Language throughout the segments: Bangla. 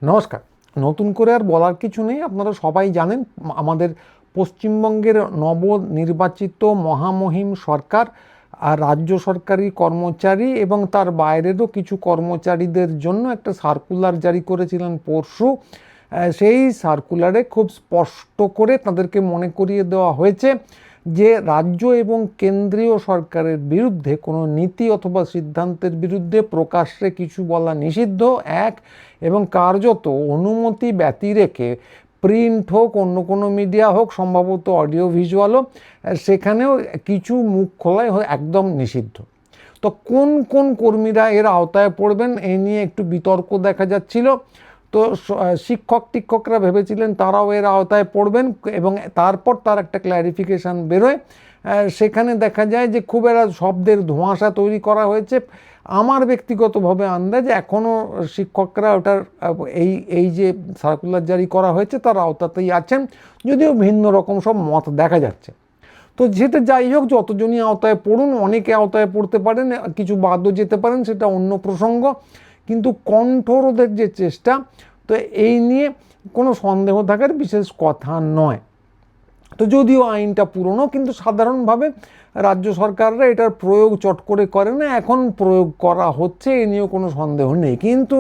নমস্কার। নতুন করে আর বলার কিছু নেই, আপনারা সবাই জানেন আমাদের পশ্চিমবঙ্গের নবনির্বাচিত মহামহিম সরকার আর রাজ্য সরকারি কর্মচারী এবং তার বাইরেরও কিছু কর্মচারীদের জন্য একটা সার্কুলার জারি করেছিলেন পরশু। সেই সার্কুলারে খুব স্পষ্ট করে তাদেরকে মনে করিয়ে দেওয়া হয়েছে যে রাজ্য এবং কেন্দ্রীয় সরকারের বিরুদ্ধে কোনো নীতি অথবা সিদ্ধান্তের বিরুদ্ধে প্রকাশ্যে কিছু বলা নিষিদ্ধ এক, এবং কার্যত অনুমতি ব্যতি রেখে প্রিন্ট হোক অন্য কোনো মিডিয়া হোক, সম্ভবত অডিও ভিজুয়ালও, সেখানেও কিছু মুখ খোলাই একদম নিষিদ্ধ। তো কোন কোন কর্মীরা এর আওতায় পড়বেন এই নিয়ে একটু বিতর্ক দেখা যাচ্ছিল। তো শিক্ষকরা ভেবেছিলেন তারাও এর আওতায় পড়বেন, এবং তারপর তার একটা ক্ল্যারিফিকেশান বেরোয়। সেখানে দেখা যায় যে খুব একটা শব্দের ধোঁয়াশা তৈরি করা হয়েছে। আমার ব্যক্তিগতভাবে আন্দাজ এখনও শিক্ষকরা ওটার এই যে সার্কুলার জারি করা হয়েছে তার আওতাতেই আছেন, যদিও ভিন্ন রকম সব মত দেখা যাচ্ছে। তো যেটা যাই হোক, যতজনই আওতায় পড়ুন, অনেকে আওতায় পড়তে পারেন, কিছু বাদও যেতে পারেন, সেটা অন্য প্রসঙ্গ। কিন্তু কণ্ঠরোধের যে চেষ্টা, তো এই নিয়ে কোনো সন্দেহ থাকার বিশেষ কথা নয়। তো যদিও আইনটা পুরনো, কিন্তু সাধারণভাবে রাজ্য সরকাররা এটার প্রয়োগ চট করে করে না, এখন প্রয়োগ করা হচ্ছে, এ নিয়েও কোনো সন্দেহ নেই। কিন্তু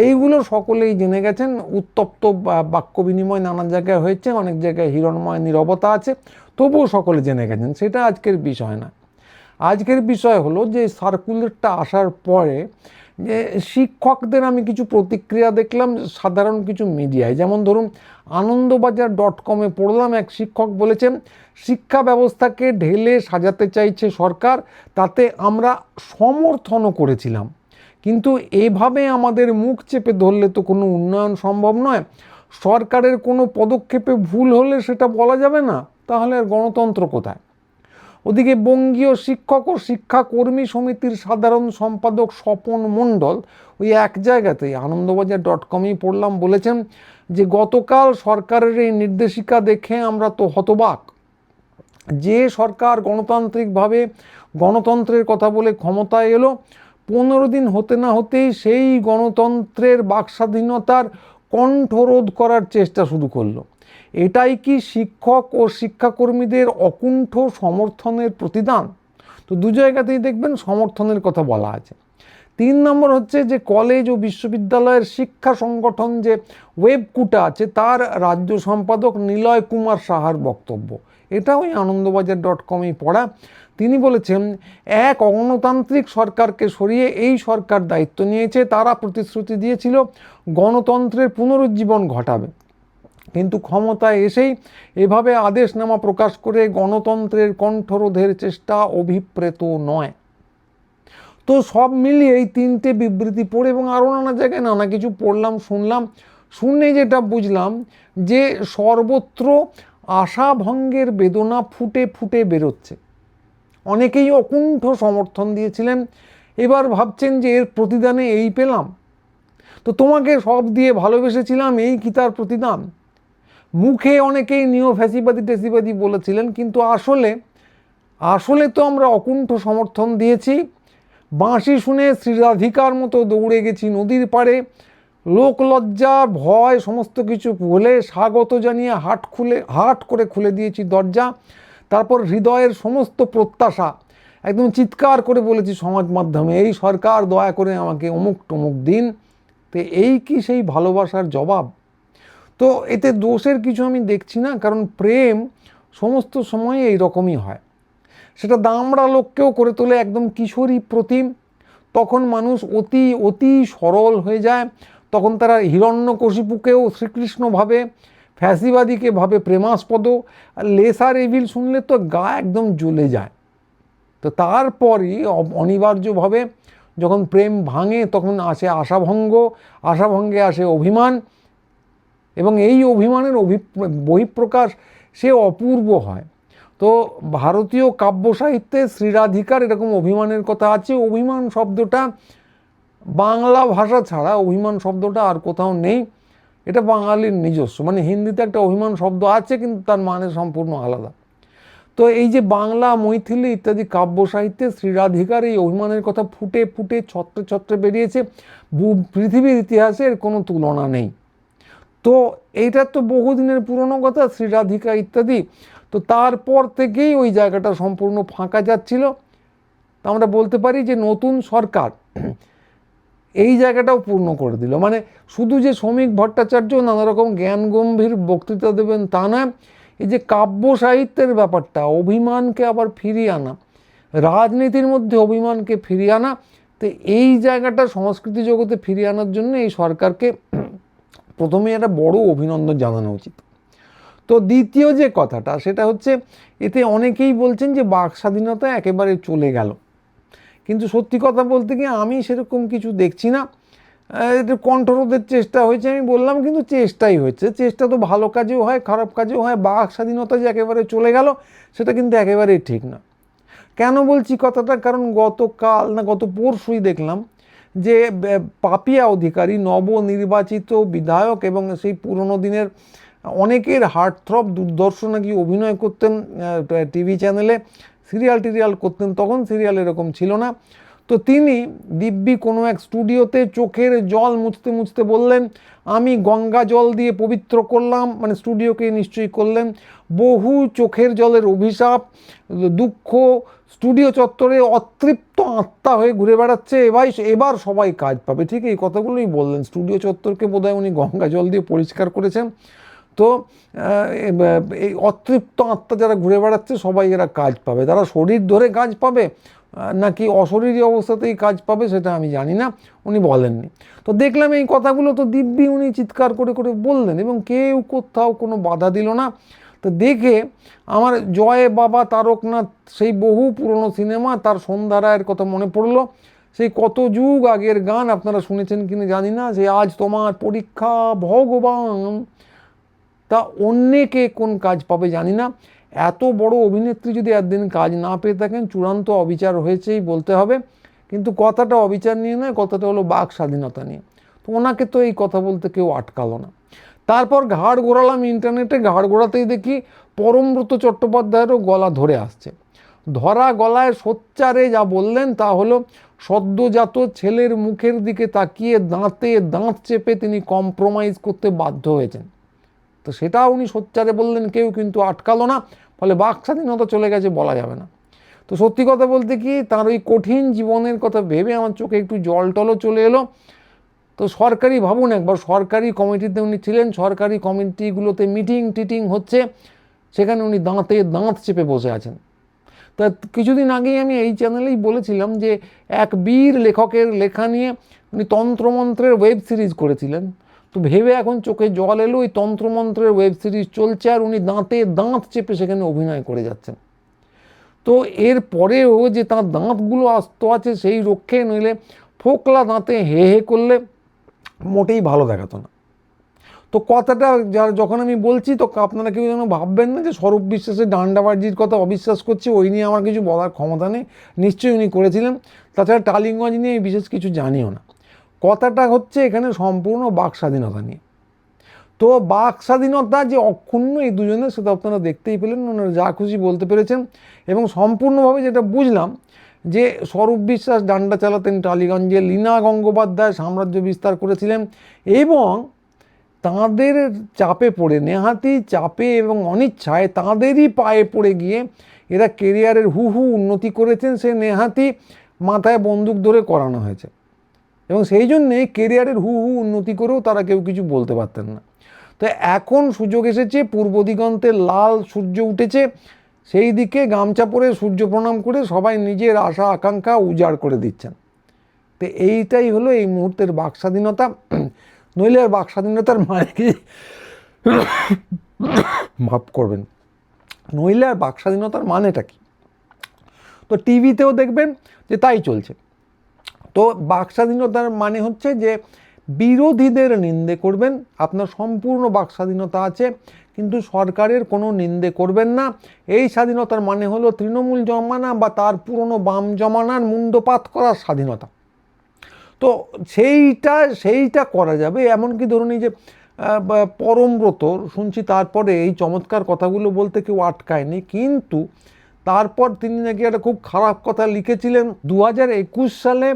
এইগুলো সকলেই জেনে গেছেন। উত্তপ্ত বাক্য বিনিময় নানা জায়গায় হয়েছে, অনেক জায়গায় হিরণময় নীরবতা আছে, তবুও সকলে জেনে গেছেন। সেটা আজকের বিষয় না। আজকের বিষয় হলো যে সার্কুলারটা আসার পরে যে শিক্ষকদের আমি কিছু প্রতিক্রিয়া দেখলাম সাধারণ কিছু মিডিয়ায়। যেমন ধরুন, আনন্দবাজার.com পড়লাম, এক শিক্ষক বলেছেন শিক্ষা ব্যবস্থাকে ঢেলে সাজাতে চাইছে সরকার, তাতে আমরা সমর্থনও করেছিলাম, কিন্তু এভাবে আমাদের মুখ চেপে ধরলে তো কোনো উন্নয়ন সম্ভব নয়। সরকারের কোনো পদক্ষেপে ভুল হলে সেটা বলা যাবে না, তাহলে আর গণতন্ত্র কোথায়? ওদিকে বঙ্গীয় শিক্ষক ও শিক্ষাকর্মী সমিতির সাধারণ সম্পাদক স্বপন মণ্ডল ওই এক জায়গাতেই আনন্দবাজার.com পড়লাম, বলেছেন যে গতকাল সরকারের এই নির্দেশিকা দেখে আমরা তো হতবাক। যে সরকার গণতান্ত্রিকভাবে গণতন্ত্রের কথা বলে ক্ষমতায় এলো, 15 দিন হতে না হতেই সেই গণতন্ত্রের বাকস্বাধীনতার কণ্ঠরোধ করার চেষ্টা শুরু করলো। এটাই কি শিক্ষক ও শিক্ষাকর্মীদের অকুণ্ঠ সমর্থনের প্রতিদান? তো দু জায়গাতেই দেখবেন সমর্থনের কথা বলা আছে। 3 নম্বর হচ্ছে যে কলেজ ও বিশ্ববিদ্যালয়ের শিক্ষা সংগঠন যে ওয়েবকুটা আছে, তার রাজ্য সম্পাদক নিলয় কুমার সাহার বক্তব্য, এটা ওই আনন্দবাজার.com পড়া। তিনি বলেছেন, এক অগণতান্ত্রিক সরকারকে সরিয়ে এই সরকার দায়িত্ব নিয়েছে। তারা প্রতিশ্রুতি দিয়েছিল গণতন্ত্রের পুনরুজ্জীবন ঘটাবে, কিন্তু ক্ষমতায় এসেই এভাবে আদেশনামা প্রকাশ করে গণতন্ত্রের কণ্ঠরোধের চেষ্টা অভিপ্রেত নয়। তো সব মিলিয়ে এই 3টে বিবৃতি পড়ে এবং আরও নানা জায়গায় নানা কিছু পড়লাম, শুনে যেটা বুঝলাম যে সর্বত্র আশাভঙ্গের বেদনা ফুটে ফুটে বেরোচ্ছে। অনেকেই অকুণ্ঠ সমর্থন দিয়েছিলেন, এবার ভাবছেন যে এর প্রতিদানে এই পেলাম। তো তোমাকে সব দিয়ে ভালোবেসেছিলাম, এই কি তার প্রতিদান? মুখে অনেকেই নিও ফ্যাসিবাদী বলেছিলেন, কিন্তু আসলে তো আমরা অকুণ্ঠ সমর্থন দিয়েছি। বাঁশি শুনে শ্রীরাধিকার মতো দৌড়ে গেছি নদীর পাড়ে, লোকলজ্জা ভয় সমস্ত কিছু ভুলে স্বাগত জানিয়ে হাট করে খুলে দিয়েছি দরজা। তারপর হৃদয়ের সমস্ত প্রত্যাশা একদম চিৎকার করে বলেছি সমাজ মাধ্যমে, এই সরকার দয়া করে আমাকে অমুক টমুক দিন। তো এই কি সেই ভালোবাসার জবাব? তো এতে দোষের কিছু আমি দেখছি না, কারণ প্রেম সমস্ত সময় এইরকমই হয়। সেটা দামড়া লোককেও করে তোলে একদম কিশোরী প্রতিম। তখন মানুষ অতি সরল হয়ে যায়। তখন তারা হিরণ্যকশিপুকেও শ্রীকৃষ্ণ ভাবে, ফ্যাসিবাদীকে ভাবে প্রেমাস্পদ। লেসার এভিল শুনলে তো গা একদম জ্বলে যায়। তো তারপরই অনিবার্যভাবে যখন প্রেম ভাঙে, তখন আসে আশাভঙ্গে আসে অভিমান, এবং এই অভিমানের বহিঃপ্রকাশ সে অপূর্ব হয়। তো ভারতীয় কাব্য সাহিত্যে শ্রীরাধিকার এরকম অভিমানের কথা আছে। অভিমান শব্দটা বাংলা ভাষা ছাড়া অভিমান শব্দটা আর কোথাও নেই, এটা বাঙালির নিজস্ব। মানে হিন্দিতে একটা অভিমান শব্দ আছে, কিন্তু তার মানে সম্পূর্ণ আলাদা। তো এই যে বাংলা, মৈথিলি ইত্যাদি কাব্য সাহিত্যে শ্রীরাধিকার এই অভিমানের কথা ফুটে ফুটে ছত্রে ছত্রে বেরিয়েছে, পৃথিবীর ইতিহাসে এর কোনো তুলনা নেই। তো এইটা তো বহুদিনের পুরনো কথা, শ্রীরাধিকা ইত্যাদি। তো তারপর থেকেই ওই জায়গাটা সম্পূর্ণ ফাঁকা যাচ্ছিল। আমরা বলতে পারি যে নতুন সরকার এই জায়গাটাও পূর্ণ করে দিল। মানে শুধু যে শ্রমিক ভট্টাচার্য নানা রকম জ্ঞান গম্ভীর বক্তৃতা দেবেন তা না, এই যে কাব্য সাহিত্যের ব্যাপারটা, অভিমানকে আবার ফিরিয়ে আনা, রাজনীতির মধ্যে অভিমানকে ফিরিয়ে আনা, তো এই জায়গাটা সংস্কৃতি জগতে ফিরিয়ে আনার জন্য এই সরকারকে প্রথমে একটা বড় অভিনন্দন জানানো উচিত। তো দ্বিতীয় যে কথাটা সেটা হচ্ছে, এতে অনেকেই বলছেন যে বাক স্বাধীনতা একেবারে চলে গেল, কিন্তু সত্যি কথা বলতে গিয়ে আমি সেরকম কিছু দেখছি না। এটা কণ্ঠরোধের চেষ্টা হয়েছে, আমি বললাম, কিন্তু চেষ্টাই হচ্ছে। চেষ্টা তো ভালো কাজেও হয়, খারাপ কাজেও হয়। বাক স্বাধীনতা যে একেবারে চলে গেল সেটা কিন্তু একেবারেই ঠিক না। কেন বলছি কথাটা, কারণ গতকাল না গত পরশুই দেখলাম যে পাপিয়া অধিকারী নবনির্বাচিত বিধায়ক এবং সেই পুরনো দিনের অনেকের হার্টথ্রব দুর্দর্শ নাকি অভিনয় করতেন টিভি চ্যানেলে, সিরিয়াল করতেন, তখন সিরিয়াল এরকম ছিল না। তো তিনি দিব্যি কোনো এক স্টুডিওতে চোখের জল মুছতে মুছতে বললেন, আমি গঙ্গা জল দিয়ে পবিত্র করলাম, মানে স্টুডিওকে নিশ্চয়ই করলেন। বহু চোখের জলের অভিশাপ, দুঃখ স্টুডিও চত্বরে অতৃপ্ত আত্মা হয়ে ঘুরে বেড়াচ্ছে, এবার সবাই কাজ পাবে। ঠিক এই কথাগুলোই বললেন। স্টুডিও চত্বরকে বোধহয় উনি গঙ্গা জল দিয়ে পরিষ্কার করেছেন। তো এই অতৃপ্ত আত্মা যারা ঘুরে বেড়াচ্ছে সবাই এরা কাজ পাবে। তারা শরীর ধরে কাজ পাবে নাকি অশরীরী অবস্থাতেই কাজ পাবে সেটা আমি জানি না, উনি বলেননি। তো দেখলাম এই কথাগুলো তো দিব্যি উনি চিৎকার করে করে বললেন এবং কেউ কোথাও কোনো বাধা দিল না। তো দেখে আমার জয় বাবা তারকনাথ, সেই বহু পুরনো সিনেমা, তার সন্ধ্যা রায়ের কথা মনে পড়লো। সেই কত যুগ আগের গান, আপনারা শুনেছেন কিনা জানি না, যে আজ তোমার পরীক্ষা ভগবান। তা অন্যকে কোন কাজ পাবে জানি না। এত বড় অভিনেত্রী যদি একদিন কাজ না পেয়ে থাকেন, চূড়ান্ত অবিচার হয়েছেই বলতে হবে। কিন্তু কথাটা অবিচার নিয়ে নয়, কথাটা হলো বাক স্বাধীনতা নিয়ে। তো ওনাকে তো এই কথা বলতে কেউ আটকালো না। তারপর ঘাড় ঘোরালাম ইন্টারনেটে, ঘাড় ঘোরাতেই দেখি পরমব্রত চট্টোপাধ্যায়েরও গলা ধরে আসছে। ধরা গলায় সোচ্চারে যা বললেন তা হলো, সদ্যজাত ছেলের মুখের দিকে তাকিয়ে দাঁতে দাঁত চেপে তিনি কম্প্রোমাইজ করতে বাধ্য হয়েছেন। তো সেটা উনি সোচ্চারে বললেন, কেউ কিন্তু আটকালো না, ফলে বাক স্বাধীনতা চলে গেছে বলা যাবে না। তো সত্যি কথা বলতে কি, তার ওই কঠিন জীবনের কথা ভেবে আমার চোখে একটু জল টলও চলে এলো। তো সরকারি, ভাবুন একবার, সরকারি কমিটিতে উনি ছিলেন, সরকারি কমিটিগুলোতে মিটিং টিটিং হচ্ছে, সেখানে উনি দাঁতে দাঁত চেপে বসে আছেন। তা কিছুদিন আগেই আমি এই চ্যানেলেই বলেছিলাম যে এক বীর লেখকের লেখা নিয়ে উনি তন্ত্রমন্ত্রের ওয়েব সিরিজ করেছিলেন। তো ভেবে এখন চোখে জল এলো, ওই তন্ত্রমন্ত্রের ওয়েব সিরিজ চলছে আর উনি দাঁতে দাঁত চেপে সেখানে অভিনয় করে যাচ্ছেন। তো এর পরেও যে তাঁর দাঁতগুলো আস্ত আছে সেই রক্ষে, নইলে ফোকলা দাঁতে হে হে করলে মোটেই ভালো দেখাতো না। তো কথাটা যখন আমি বলছি, তো আপনারা কেউ যেন ভাববেন না যে স্বরূপ বিশ্বাসের ডান্ডাবাজির কথা অবিশ্বাস করছে, ওই নিয়ে আমার কিছু বলার ক্ষমতা নেই। নিশ্চয়ই উনি করেছিলেন। তাছাড়া টালিগঞ্জ নিয়ে বিশেষ কিছু জানিও না। কথাটা হচ্ছে এখানে সম্পূর্ণ বাক স্বাধীনতা নিয়ে। তো বাক স্বাধীনতা যে অক্ষুণ্ণ এই দুজনের, সেটা আপনারা দেখতেই পেলেন, ওনারা যা খুশি বলতে পেরেছেন। এবং সম্পূর্ণভাবে যেটা বুঝলাম যে স্বরূপ বিশ্বাস ডান্ডা চালাতেন টালিগঞ্জে, লীনা গঙ্গোপাধ্যায় সাম্রাজ্য বিস্তার করেছিলেন, এবং তাঁদের চাপে পড়ে, নেহাতি চাপে এবং অনিচ্ছায় তাঁদেরই পায়ে পড়ে গিয়ে এরা কেরিয়ারের হু উন্নতি করেছেন। সে নেহাতি মাথায় বন্দুক ধরে করানো হয়েছে, এবং সেই জন্যে কেরিয়ারের হু উন্নতি করেও তারা কেউ কিছু বলতে পারতেন না। তো এখন সুযোগ এসেছে, পূর্ব দিগন্তে লাল সূর্য উঠেছে, সেই দিকে গামছা পরে সূর্য প্রণাম করে সবাই নিজের আশা আকাঙ্ক্ষা উজাড় করে দিচ্ছেন। তো এইটাই হলো এই মুহূর্তের বাক স্বাধীনতা। নইলে আর বাক স্বাধীনতার মানে কি, মাফ করবেন, নইলে আর বাক স্বাধীনতার মানেটা কি? তো টিভিতেও দেখবেন যে তাই চলছে। তো বাক স্বাধীনতার মানে হচ্ছে যে বিরোধীদের নিন্দে করবেন, আপনার সম্পূর্ণ বাক স্বাধীনতা আছে, কিন্তু সরকারের কোনো নিন্দে করবেন না। এই স্বাধীনতার মানে হলো তৃণমূল জমানা বা তার পুরনো বাম জমানার মুন্ডপাত করার স্বাধীনতা। তো সেইটা করা যাবে। এমনকি ধরুন এই যে পরমব্রত শুনছি, তারপরে এই চমৎকার কথাগুলো বলতে কেউ আটকায়নি, কিন্তু তারপর তিনি নাকি একটা খুব খারাপ কথা লিখেছিলেন 2021 সালে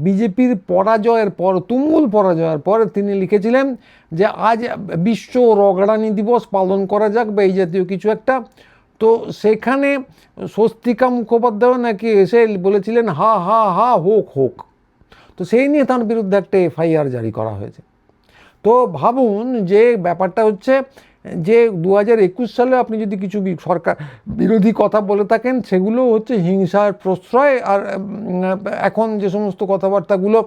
বিজেপির পরাজয়ের পর, তুমুল পরাজয়ের পর তিনি লিখেছিলেন যে আজ বিশ্ব রগড়ানি দিবস পালন করা যাক বা এই জাতীয় কিছু একটা। তো সেখানে স্বস্তিকা মুখোপাধ্যায় নাকি এসে বলেছিলেন হা হা হা হোক হোক। তো সেই নিয়ে তার বিরুদ্ধে একটা এফআইআর জারি করা হয়েছে। তো ভাবুন যে ব্যাপারটা হচ্ছে যে 2021 সালে আপনি যদি কিছু সরকার বিরোধী কথা বলে থাকেন, সেগুলো হচ্ছে হিংসার প্রশ্রয়। আর এখন যে সমস্ত কথাবার্তাগুলো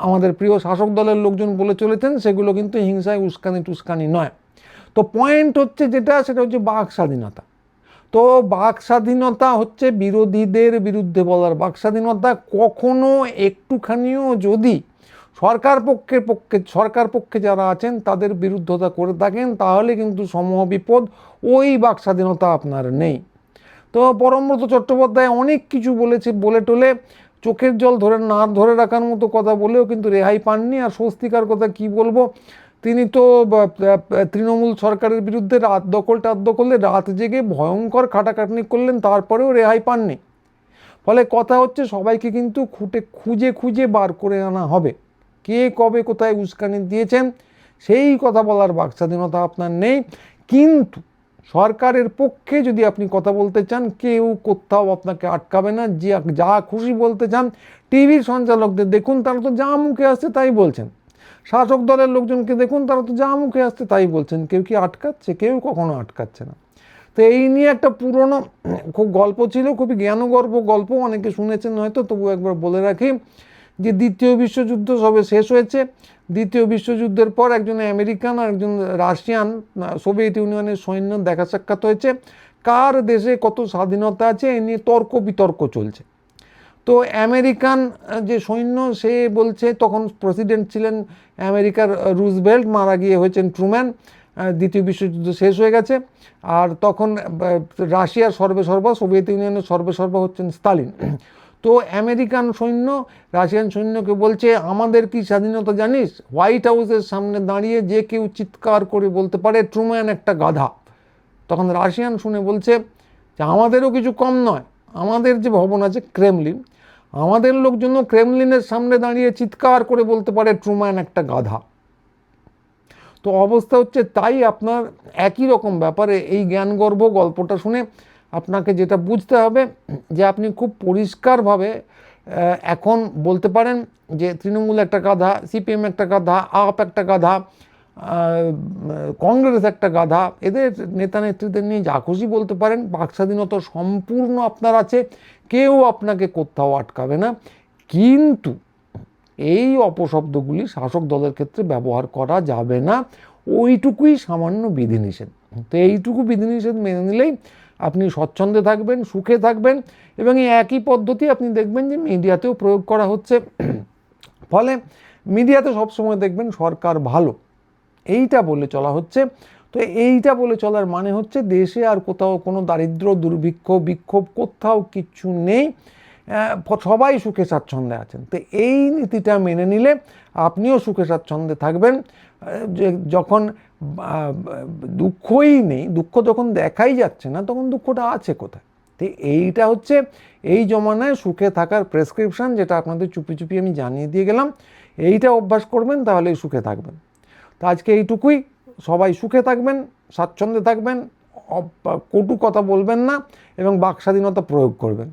আমাদের প্রিয় শাসক দলের লোকজন বলে চলেছেন, সেগুলো কিন্তু হিংসায় উস্কানি টুস্কানি নয়। তো পয়েন্ট হচ্ছে যেটা, সেটা হচ্ছে বাক স্বাধীনতা। তো বাক স্বাধীনতা হচ্ছে বিরোধীদের বিরুদ্ধে বলার বাক স্বাধীনতা। কখনো একটুখানিও যদি সরকার পক্ষে যারা আছেন তাদের বিরুদ্ধতা করে থাকেন, তাহলে কিন্তু সমূহ বিপদ, ওই বাক স্বাধীনতা আপনার নেই। তো পরমব্রত চট্টোপাধ্যায় অনেক কিছু বলে টোলে চোখের জল ধরে রাখার মতো কথা বলেও কিন্তু রেহাই পাননি। আর স্বস্তিকার কথা কি বলবো, তিনি তো তৃণমূল সরকারের বিরুদ্ধে রাত দখলে রাত জেগে ভয়ঙ্কর খাটাখাটনি করলেন, তারপরেও রেহাই পাননি। ফলে কথা হচ্ছে সবাইকে কিন্তু খুঁজে বার করে আনা হবে, কে কবে কোথায় উস্কানি দিয়েছেন সেই কথা বলার বাক স্বাধীনতা আপনার নেই। কিন্তু সরকারের পক্ষে যদি আপনি কথা বলতে চান, কেউ কোথাও আপনাকে আটকাবে না। যা খুশি বলতে চান, টিভির সঞ্চালকদের দেখুন, তারা তো যা মুখে আসছে তাই বলছেন। শাসক দলের লোকজনকে দেখুন, তারা তো যা মুখে আসছে তাই বলছেন। কেউ কি আটকাচ্ছে? কেউ কখনো আটকাচ্ছে না। তো এই নিয়ে একটা পুরনো খুব গল্প ছিল, খুবই জ্ঞানগর্ভ গল্প, অনেকে শুনেছেন হয়তো, তবু একবার বলে রাখি যে দ্বিতীয় বিশ্বযুদ্ধ সবে শেষ হয়েছে। দ্বিতীয় বিশ্বযুদ্ধের পর একজন আমেরিকান আর একজন রাশিয়ান সোভিয়েত ইউনিয়নের সৈন্য দেখা সাক্ষাৎ হয়েছে। কার দেশে কত স্বাধীনতা আছে এ নিয়ে তর্ক বিতর্ক চলছে। তো আমেরিকান যে সৈন্য, সে বলছে, তখন প্রেসিডেন্ট ছিলেন আমেরিকার রুজভেল্ট, মারা গিয়ে হয়েছেন ট্রুম্যান, দ্বিতীয় বিশ্বযুদ্ধ শেষ হয়ে গেছে। আর তখন রাশিয়ার সর্বেসর্বা, সোভিয়েত ইউনিয়নের সর্বেসর্বা হচ্ছেন স্তালিন। তো আমেরিকান সৈন্য রাশিয়ান সৈন্যকে বলছে, আমাদের কি স্বাধীনতা জানিস? হোয়াইট হাউসের সামনে দাঁড়িয়ে যে কেউ চিৎকার করে বলতে পারে ট্রুম্যান একটা গাধা। তখন রাশিয়ান শুনে বলছে যে আমাদেরও কিছু কম নয়, আমাদের যে ভবন আছে ক্রেমলিন, আমাদের লোকজন ক্রেমলিনের সামনে দাঁড়িয়ে চিৎকার করে বলতে পারে ট্রুম্যান একটা গাধা। তো অবস্থা হচ্ছে তাই। আপনার একই রকম ব্যাপারে এই জ্ঞানগর্ভ গল্পটা শুনে আপনাকে যেটা বুঝতে হবে, যে আপনি খুব পরিষ্কারভাবে এখন বলতে পারেন যে তৃণমূল একটা গাধা, সিপিএম একটা গাধা, আপ একটা গাধা, কংগ্রেস একটা গাধা, এদের নেতা নেত্রীদের নিয়ে যা খুশি বলতে পারেন। বাক স্বাধীনতা সম্পূর্ণ আপনার আছে, কেউ আপনাকে কোথাও আটকাবে না। কিন্তু এই অপশব্দগুলি শাসক দলের ক্ষেত্রে ব্যবহার করা যাবে না, ওইটুকুই সামান্য বিধিনিষেধ। তো এইটুকু বিধিনিষেধ মেনে নিলেই আপনি স্বচ্ছন্দে থাকবেন, সুখে থাকবেন। এবং এই একই পদ্ধতি আপনি দেখবেন যে মিডিয়াতেও প্রয়োগ করা হচ্ছে। ফলে মিডিয়াতে সবসময় দেখবেন সরকার ভালো, এইটা বলে চলা হচ্ছে। তো এইটা বলে চলার মানে হচ্ছে দেশে আর কোথাও কোনো দারিদ্র, দুর্ভিক্ষ, বিক্ষোভ কোথাও কিচ্ছু নেই, সবাই সুখে স্বাচ্ছন্দ্যে আছেন। তো এই নীতিটা মেনে নিলে আপনিও সুখে স্বাচ্ছন্দ্যে থাকবেন। যখন দুঃখই নেই, দুঃখ যখন দেখাই যাচ্ছে না, তখন দুঃখটা আছে কোথায়? তো এইটা হচ্ছে এই জমানায় সুখে থাকার প্রেসক্রিপশন, যেটা আপনাদের চুপি চুপি আমি জানিয়ে দিয়ে গেলাম। এইটা অভ্যাস করবেন, তাহলেই সুখে থাকবেন। তো আজকে এইটুকুই। সবাই সুখে থাকবেন, স্বাচ্ছন্দ্যে থাকবেন, কটু কথা বলবেন না এবং বাক স্বাধীনতা প্রয়োগ করবেন,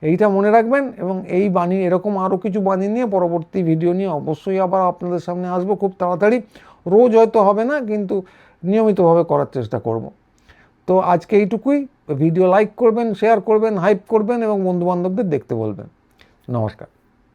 এইটা মনে রাখবেন। এবং এই বাণী, এরকম আরও কিছু বাণী নিয়ে পরবর্তী ভিডিও নিয়ে অবশ্যই আবার আপনাদের সামনে আসবো খুব তাড়াতাড়ি। রোজ হয়তো হবে না, কিন্তু নিয়মিতভাবে করার চেষ্টা করব। তো আজকে এইটুকুই। ভিডিও লাইক করবেন, শেয়ার করবেন, হাইপ করবেন এবং বন্ধুবান্ধবদের দেখতে বলবেন। নমস্কার।